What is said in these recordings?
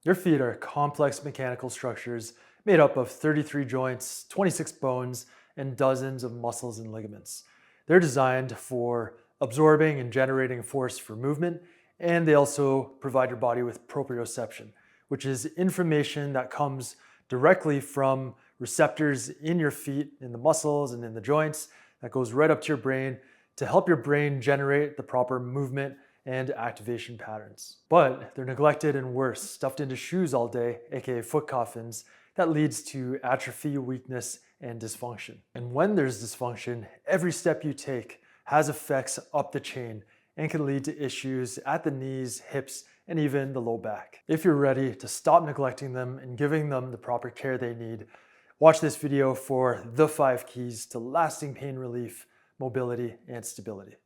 Your feet are complex mechanical structures made up of 33 joints, 26 bones, and dozens of muscles and ligaments. They're designed for absorbing and generating force for movement, and they also provide your body with proprioception, which is information that comes directly from receptors in your feet, in the muscles and in the joints, that goes right up to your brain to help your brain generate the proper movement and activation patterns. But they're neglected and worse, stuffed into shoes all day, aka foot coffins, that leads to atrophy, weakness, and dysfunction. And when there's dysfunction, every step you take has effects up the chain and can lead to issues at the knees, hips, and even the low back. If you're ready to stop neglecting them and giving them the proper care they need, watch this video for the 5 keys to lasting pain relief, mobility, and stability.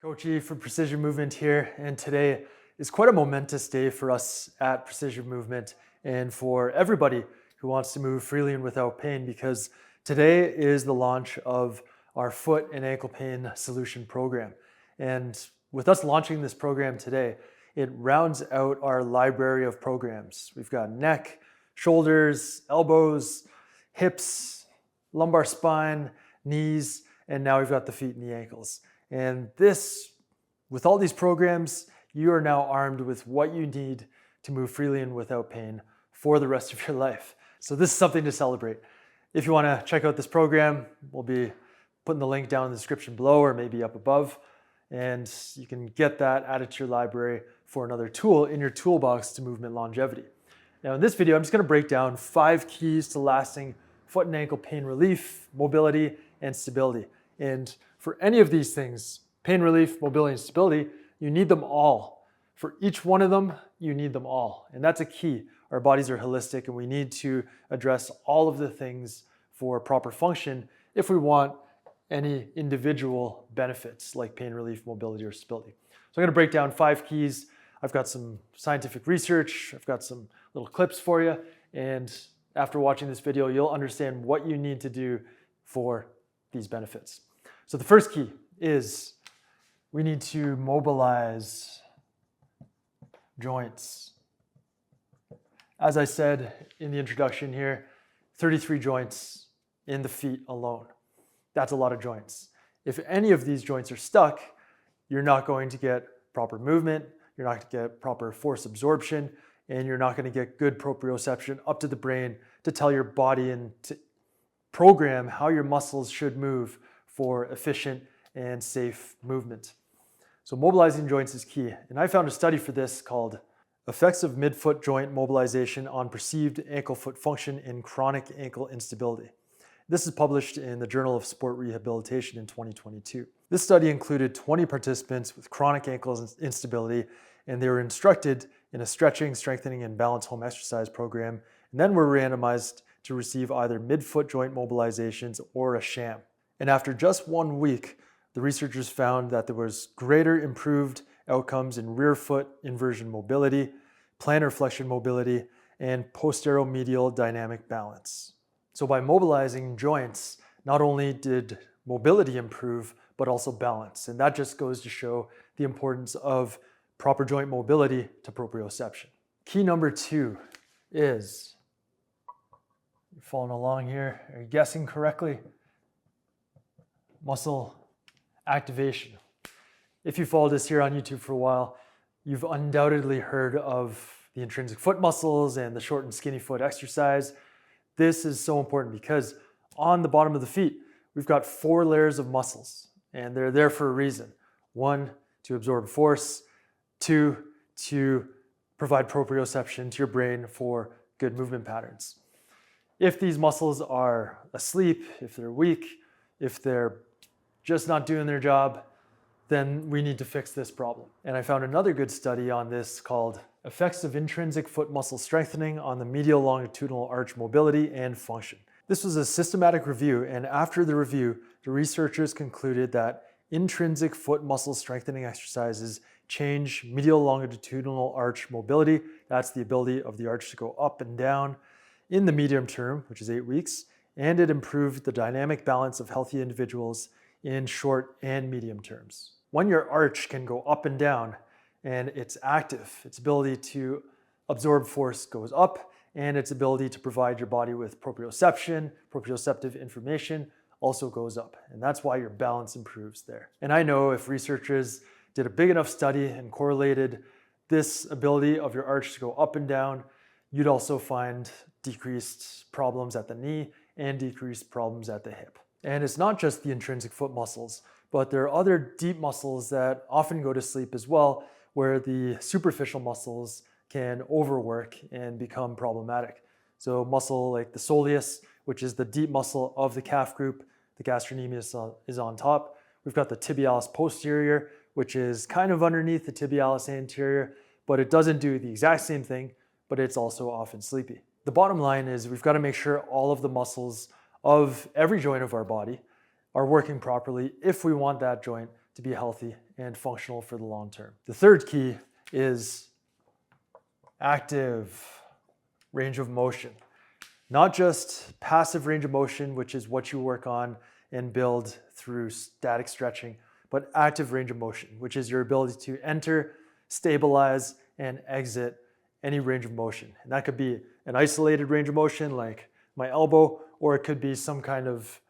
Coach E from Precision Movement here, and today is quite a momentous day for us at Precision Movement and for everybody who wants to move freely and without pain, because today is the launch of our foot and ankle pain solution program. And with us launching this program today, it rounds out our library of programs. We've got neck, shoulders, elbows, hips, lumbar spine, knees, and now we've got the feet and the ankles. And this, with all these programs, you are now armed with what you need to move freely and without pain for the rest of your life. So this is something to celebrate. If you want to check out this program, we'll be putting the link down in the description below or maybe up above. And you can get that added to your library for another tool in your toolbox to movement longevity. Now in this video, I'm just going to break down 5 keys to lasting foot and ankle pain relief, mobility, and stability. And for any of these things, pain relief, mobility, and stability, you need them all. For each one of them, you need them all. And that's a key. Our bodies are holistic and we need to address all of the things for proper function if we want any individual benefits like pain relief, mobility, or stability. So I'm going to break down 5 keys. I've got some scientific research. I've got some little clips for you. And after watching this video, you'll understand what you need to do for these benefits. So the first key is we need to mobilize joints. As I said in the introduction here, 33 joints in the feet alone. That's a lot of joints. If any of these joints are stuck, you're not going to get proper movement, you're not going to get proper force absorption, and you're not going to get good proprioception up to the brain to tell your body and to program how your muscles should move for efficient and safe movement. So mobilizing joints is key. And I found a study for this called Effects of Midfoot Joint Mobilization on Perceived Ankle-Foot Function in Chronic Ankle Instability. This is published in the Journal of Sport Rehabilitation in 2022. This study included 20 participants with chronic ankle instability, and they were instructed in a stretching, strengthening, and balance home exercise program, and then were randomized to receive either midfoot joint mobilizations or a sham. And after just 1 week, the researchers found that there was greater improved outcomes in rear foot inversion mobility, plantar flexion mobility, and posteromedial dynamic balance. So by mobilizing joints, not only did mobility improve, but also balance. And that just goes to show the importance of proper joint mobility to proprioception. Key number 2 is, you're following along here, are you guessing correctly? Muscle activation. If you followed us here on YouTube for a while, you've undoubtedly heard of the intrinsic foot muscles and the short and skinny foot exercise. This is so important because on the bottom of the feet, we've got 4 layers of muscles, and they're there for a reason. 1, to absorb force. 2, to provide proprioception to your brain for good movement patterns. If these muscles are asleep, if they're weak, if they're just not doing their job, then we need to fix this problem. And I found another good study on this called Effects of Intrinsic Foot Muscle Strengthening on the Medial Longitudinal Arch Mobility and Function. This was a systematic review, and after the review, the researchers concluded that intrinsic foot muscle strengthening exercises change medial longitudinal arch mobility. That's the ability of the arch to go up and down in the medium term, which is 8 weeks, and it improved the dynamic balance of healthy individuals in short and medium terms. When your arch can go up and down and it's active. Its ability to absorb force goes up, and its ability to provide your body with proprioception, proprioceptive information, also goes up. And that's why your balance improves there. And I know if researchers did a big enough study and correlated this ability of your arch to go up and down, you'd also find decreased problems at the knee and decreased problems at the hip. And it's not just the intrinsic foot muscles, but there are other deep muscles that often go to sleep as well, where the superficial muscles can overwork and become problematic. So muscle like the soleus, which is the deep muscle of the calf group, the gastrocnemius is on top. We've got the tibialis posterior, which is kind of underneath the tibialis anterior, but it doesn't do the exact same thing, but it's also often sleepy. The bottom line is we've got to make sure all of the muscles of every joint of our body are working properly if we want that joint to be healthy and functional for the long term. The third key is active range of motion. Not just passive range of motion, which is what you work on and build through static stretching, but active range of motion, which is your ability to enter, stabilize, and exit any range of motion. And that could be an isolated range of motion like my elbow, or it could be some kind of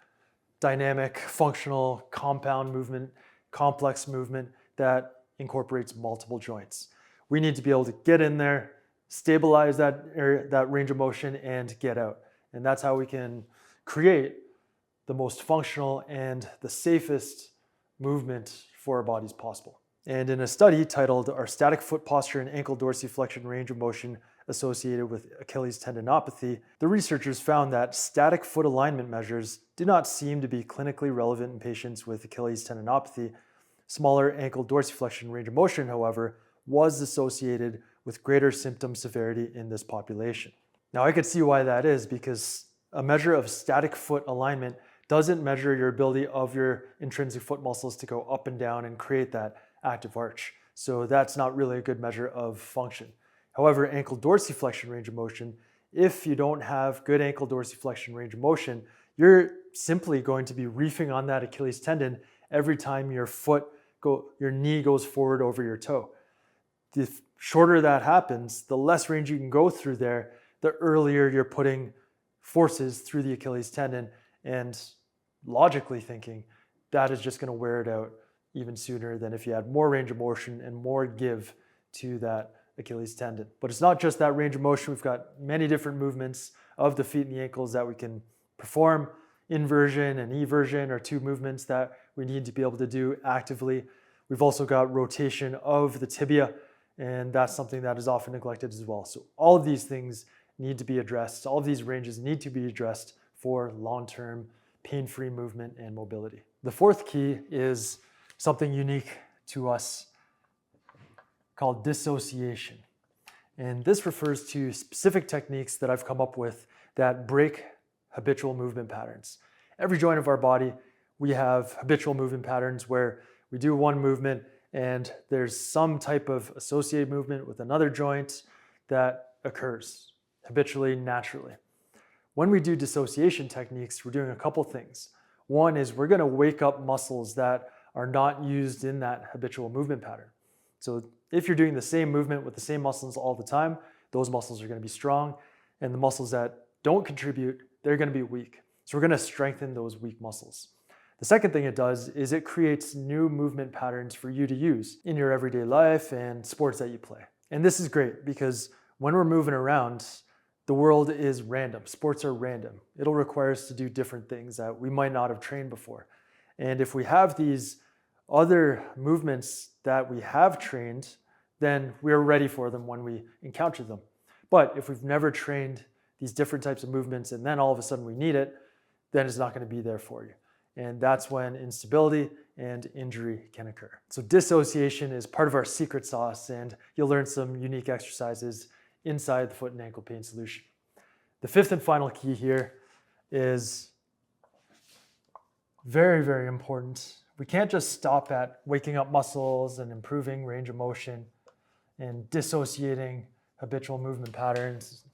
dynamic, functional, compound movement, complex movement that incorporates multiple joints. We need to be able to get in there, stabilize that area, that range of motion, and get out. And that's how we can create the most functional and the safest movement for our bodies possible. And in a study titled "Are Static Foot Posture and Ankle Dorsiflexion Range of Motion Associated with Achilles Tendinopathy," the researchers found that static foot alignment measures do not seem to be clinically relevant in patients with Achilles tendinopathy. Smaller ankle dorsiflexion range of motion, however, was associated with greater symptom severity in this population. Now, I could see why that is, because a measure of static foot alignment doesn't measure your ability of your intrinsic foot muscles to go up and down and create that active arch. So that's not really a good measure of function. However, ankle dorsiflexion range of motion, if you don't have good ankle dorsiflexion range of motion, you're simply going to be reefing on that Achilles tendon every time your knee goes forward over your toe. The shorter that happens, the less range you can go through there, the earlier you're putting forces through the Achilles tendon, and logically thinking, that is just going to wear it out even sooner than if you had more range of motion and more give to that Achilles tendon. But it's not just that range of motion. We've got many different movements of the feet and the ankles that we can perform. Inversion and eversion are two movements that we need to be able to do actively. We've also got rotation of the tibia, and that's something that is often neglected as well. So all of these things need to be addressed. All of these ranges need to be addressed for long-term pain-free movement and mobility. The fourth key is something unique to us called dissociation. And this refers to specific techniques that I've come up with that break habitual movement patterns. Every joint of our body, we have habitual movement patterns where we do one movement and there's some type of associated movement with another joint that occurs habitually, naturally. When we do dissociation techniques, we're doing a couple things. One is we're going to wake up muscles that are not used in that habitual movement pattern. So if you're doing the same movement with the same muscles all the time, those muscles are going to be strong, and the muscles that don't contribute, they're going to be weak. So we're going to strengthen those weak muscles. The second thing it does is it creates new movement patterns for you to use in your everyday life and sports that you play. And this is great because when we're moving around, the world is random. Sports are random. It'll require us to do different things that we might not have trained before. And if we have these other movements that we have trained, then we're ready for them when we encounter them. But if we've never trained these different types of movements and then all of a sudden we need it, then it's not going to be there for you. And that's when instability and injury can occur. So dissociation is part of our secret sauce, and you'll learn some unique exercises inside the foot and ankle pain solution. The fifth and final key here is very, very important. We can't just stop at waking up muscles and improving range of motion and dissociating habitual movement patterns.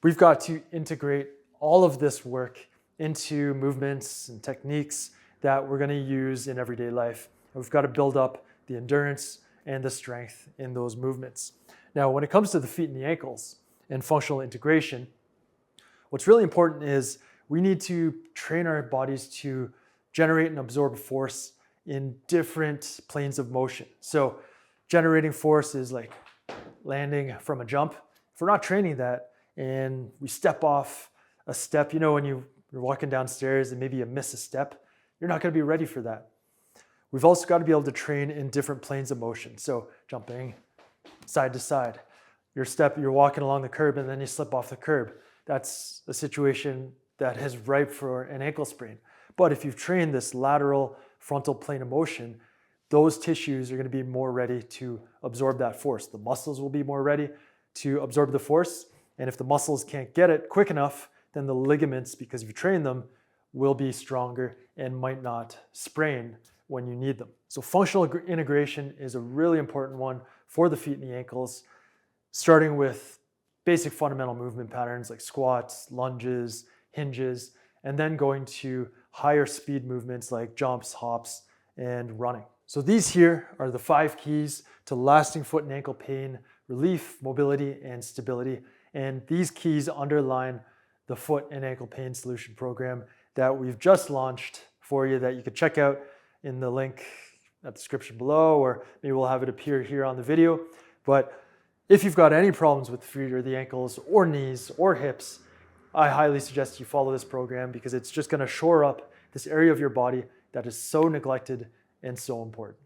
We've got to integrate all of this work into movements and techniques that we're going to use in everyday life. And we've got to build up the endurance and the strength in those movements. Now, when it comes to the feet and the ankles and functional integration, what's really important is we need to train our bodies to generate and absorb force in different planes of motion. So generating force is like landing from a jump. If we're not training that and we step off a step, you know, when you're walking downstairs and maybe you miss a step, you're not going to be ready for that. We've also got to be able to train in different planes of motion. So jumping side to side. You're walking along the curb and then you slip off the curb. That's a situation that is ripe for an ankle sprain. But if you've trained this lateral frontal plane of motion, those tissues are going to be more ready to absorb that force. The muscles will be more ready to absorb the force. And if the muscles can't get it quick enough, then the ligaments, because you've trained them, will be stronger and might not sprain when you need them. So functional integration is a really important one for the feet and the ankles, starting with basic fundamental movement patterns like squats, lunges, hinges, and then going to higher speed movements like jumps, hops, and running. So these here are the 5 keys to lasting foot and ankle pain relief, mobility, and stability. And these keys underline the foot and ankle pain solution program that we've just launched for you, that you could check out in the link at the description below, or maybe we'll have it appear here on the video. But if you've got any problems with the feet or the ankles or knees or hips, I highly suggest you follow this program, because it's just going to shore up this area of your body that is so neglected and so important.